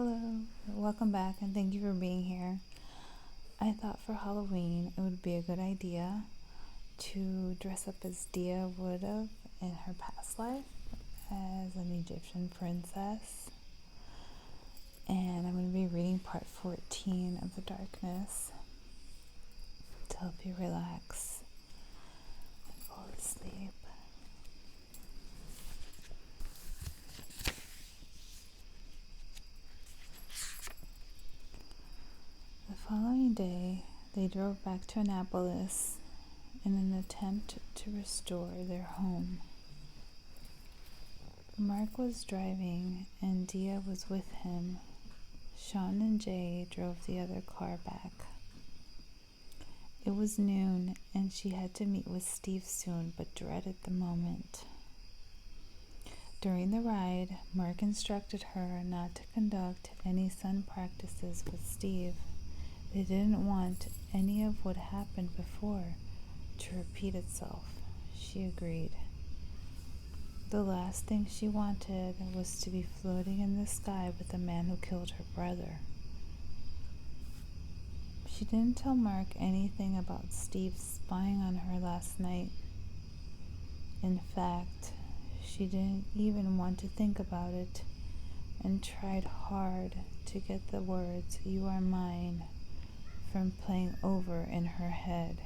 Hello, welcome back, and thank you for being here. I thought for Halloween it would be a good idea to dress up as Dia would have in her past life as an Egyptian princess. And I'm going to be reading part 14 of The Darkness to help you relax and fall asleep. The following day, they drove back to Annapolis in an attempt to restore their home. Mark was driving and Dia was with him. Sean and Jay drove the other car back. It was noon and she had to meet with Steve soon, but dreaded the moment. During the ride, Mark instructed her not to conduct any sun practices with Steve. They didn't want any of what happened before to repeat itself. She agreed. The last thing she wanted was to be floating in the sky with the man who killed her brother. She didn't tell Mark anything about Steve spying on her last night. In fact, she didn't even want to think about it and tried hard to get the words, "You are mine," from playing over in her head.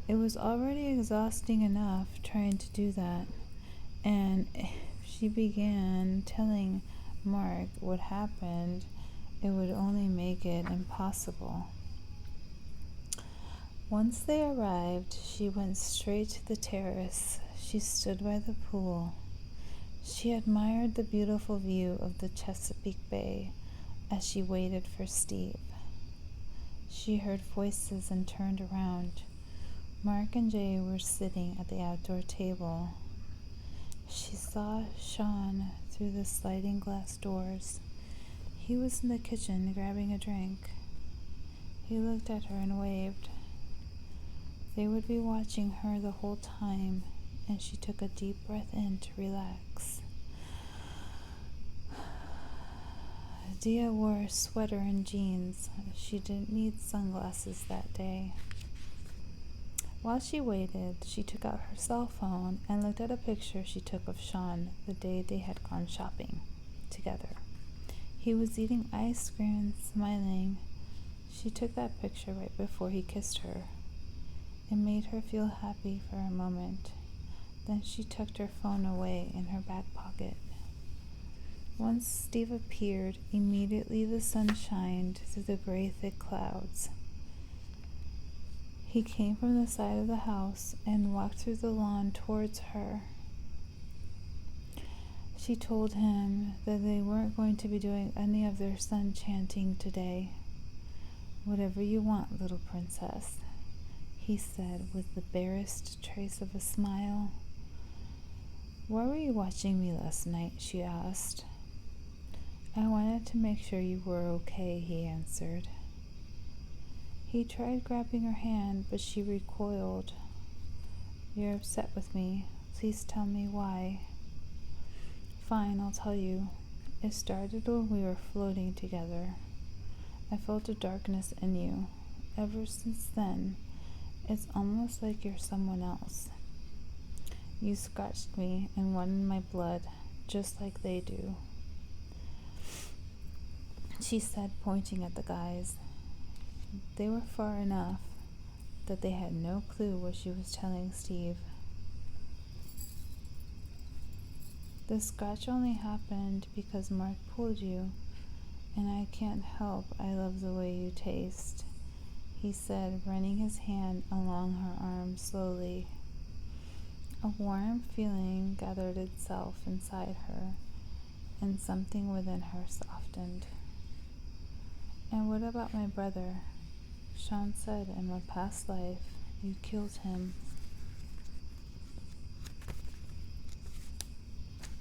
It was already exhausting enough trying to do that, and if she began telling Mark what happened, it would only make it impossible. Once they arrived, she went straight to the terrace. She stood by the pool. She admired the beautiful view of the Chesapeake Bay as she waited for Steve. She heard voices and turned around. Mark and Jay were sitting at the outdoor table. She saw Sean through the sliding glass doors. He was in the kitchen grabbing a drink. He looked at her and waved. They would be watching her the whole time, and she took a deep breath in to relax. Dia wore a sweater and jeans. She didn't need sunglasses that day. While she waited, she took out her cell phone and looked at a picture she took of Sean the day they had gone shopping together. He was eating ice cream and smiling. She took that picture right before he kissed her. It made her feel happy for a moment. Then she tucked her phone away in her back pocket. Once Steve appeared, immediately the sun shined through the gray, thick clouds. He came from the side of the house and walked through the lawn towards her. She told him that they weren't going to be doing any of their sun chanting today. "Whatever you want, little princess," he said with the barest trace of a smile. "Why were you watching me last night?" she asked. "I wanted to make sure you were okay," he answered. He tried grabbing her hand, but she recoiled. "You're upset with me. Please tell me why." "Fine, I'll tell you. It started when we were floating together. I felt a darkness in you. Ever since then, it's almost like you're someone else. You scratched me and wanted my blood, just like they do," she said, pointing at the guys. They were far enough that they had no clue what she was telling Steve. "The scratch only happened because Mark pulled you, and I can't help I love the way you taste," he said, running his hand along her arm slowly. A warm feeling gathered itself inside her, and something within her softened. "And what about my brother? Sean said in my past life you killed him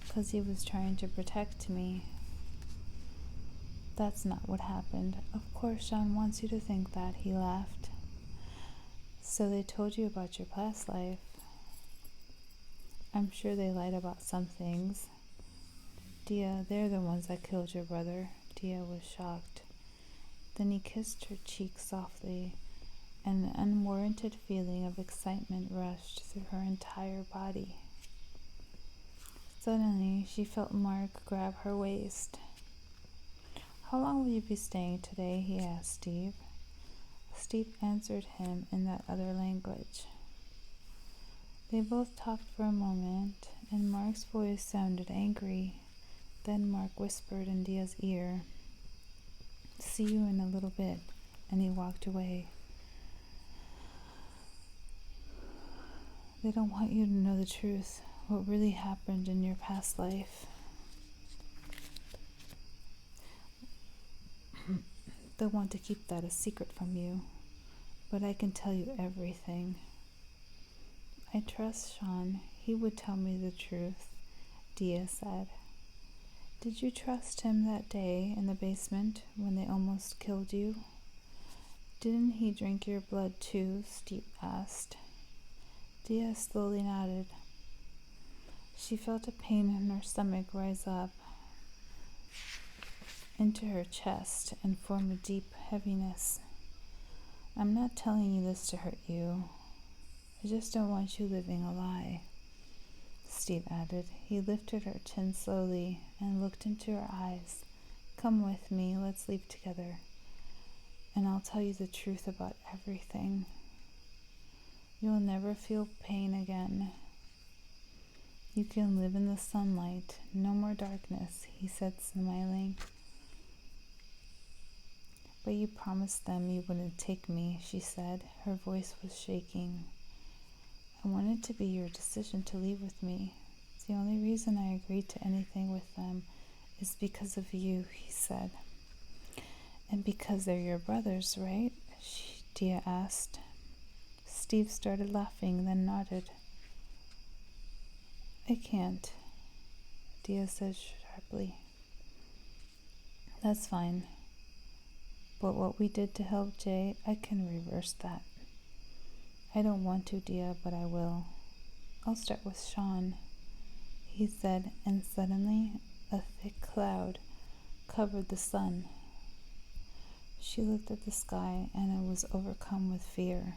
because he was trying to protect me." "That's not what happened. Of course Sean wants you to think that," he laughed. "So they told you about your past life." "I'm sure they lied about some things. Dia, they're the ones that killed your brother. Dia was shocked. Then he kissed her cheek softly, and an unwarranted feeling of excitement rushed through her entire body. Suddenly, she felt Mark grab her waist. "How long will you be staying today?" he asked Steve. Steve answered him in that other language. They both talked for a moment, and Mark's voice sounded angry. Then Mark whispered in Dia's ear, "See you in a little bit," and he walked away. "They don't want you to know the truth, what really happened in your past life. They want to keep that a secret from you, but I can tell you everything. I trust Sean. He would tell me the truth," Dia said. "Did you trust him that day in the basement when they almost killed you?" "Didn't he drink your blood too?" Steve asked. Dia slowly nodded. She felt a pain in her stomach rise up into her chest and form a deep heaviness. "I'm not telling you this to hurt you. I just don't want you living a lie," Steve added. He lifted her chin slowly and looked into her eyes. "Come with me, let's leave together, and I'll tell you the truth about everything. You'll never feel pain again. You can live in the sunlight, no more darkness," he said, smiling. "But you promised them you wouldn't take me," she said. Her voice was shaking. "I want it to be your decision to leave with me. The only reason I agreed to anything with them is because of you," he said. "And because they're your brothers, right?" Dia asked. Steve started laughing, then nodded. "I can't," Dia said sharply. "That's fine. But what we did to help Jay, I can reverse that." "I don't want to, Dia, but I will. I'll start with Sean," he said, and suddenly a thick cloud covered the sun. She looked at the sky and was overcome with fear.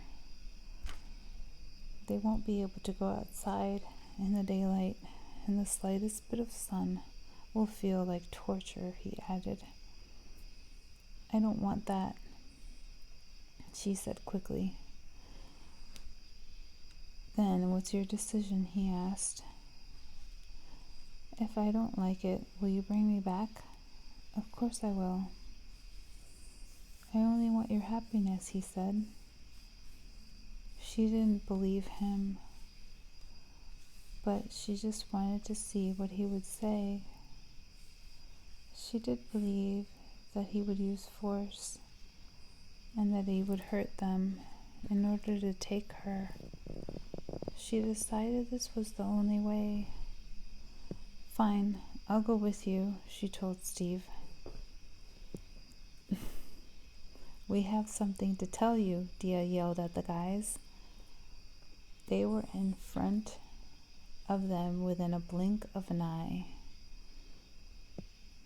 "They won't be able to go outside in the daylight, and the slightest bit of sun will feel like torture," he added. "I don't want that," she said quickly. "Then what's your decision?" he asked. "If I don't like it, will you bring me back?" "Of course I will." "I only want your happiness," he said. She didn't believe him, but she just wanted to see what he would say. She did believe that he would use force and that he would hurt them in order to take her. She decided this was the only way. "Fine, I'll go with you," she told Steve. "We have something to tell you," Dia yelled at the guys. They were in front of them within a blink of an eye.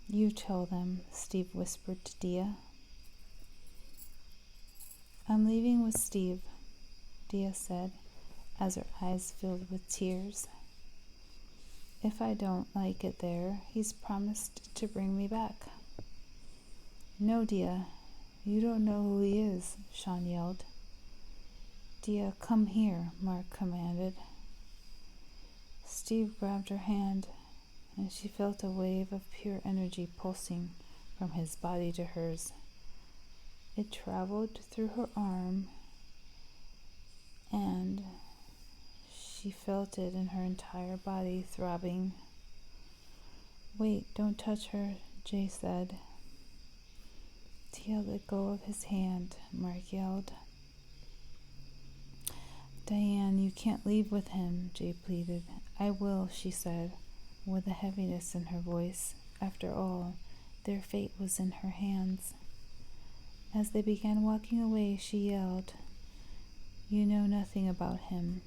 "You tell them," Steve whispered to Dia. "I'm leaving with Steve," Dia said, as her eyes filled with tears. "If I don't like it there, he's promised to bring me back." "No, Dia, you don't know who he is," Sean yelled. "Dia, come here," Mark commanded. Steve grabbed her hand, and she felt a wave of pure energy pulsing from his body to hers. It traveled through her arm, and she felt it in her entire body throbbing. "Wait, don't touch her," Jay said. Dia let go of his hand, Mark yelled. "Diane, you can't leave with him," Jay pleaded. "I will," she said, with a heaviness in her voice. After all, their fate was in her hands. As they began walking away, she yelled, "You know nothing about him.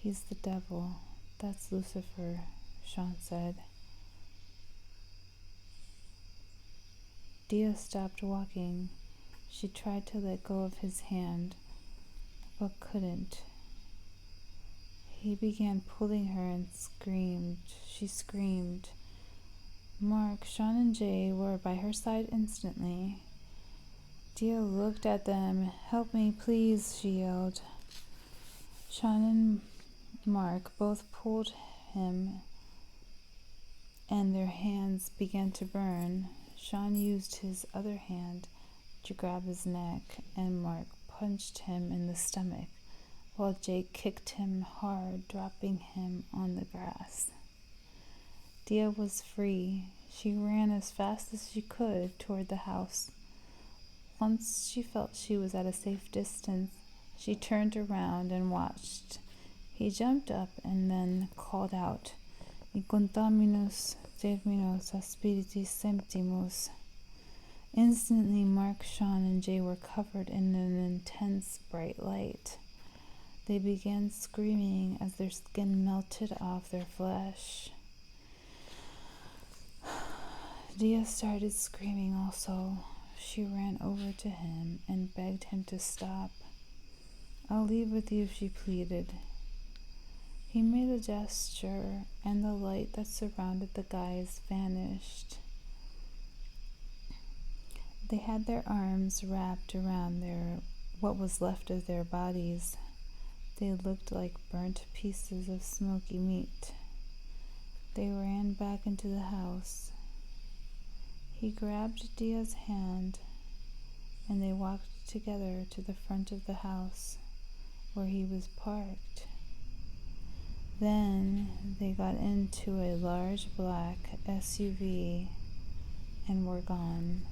He's the devil. That's Lucifer, Sean said. Dia stopped walking. She tried to let go of his hand, but couldn't. He began pulling her and screamed. She screamed. Mark, Sean, and Jay were by her side instantly. Dia looked at them. "Help me, please," she yelled. Sean and Mark both pulled him, and their hands began to burn. Sean used his other hand to grab his neck, and Mark punched him in the stomach, while Jake kicked him hard, dropping him on the grass. Dia was free. She ran as fast as she could toward the house. Once she felt she was at a safe distance, she turned around and watched. He jumped up and then called out, "Incontaminus terminus a spiritus septimus." Instantly, Mark, Sean, and Jay were covered in an intense bright light. They began screaming as their skin melted off their flesh. Dia started screaming also. She ran over to him and begged him to stop. "I'll leave with you," she pleaded. He made a gesture, and the light that surrounded the guys vanished. They had their arms wrapped around what was left of their bodies. They looked like burnt pieces of smoky meat. They ran back into the house. He grabbed Dia's hand, and they walked together to the front of the house where he was parked. Then they got into a large black SUV and were gone.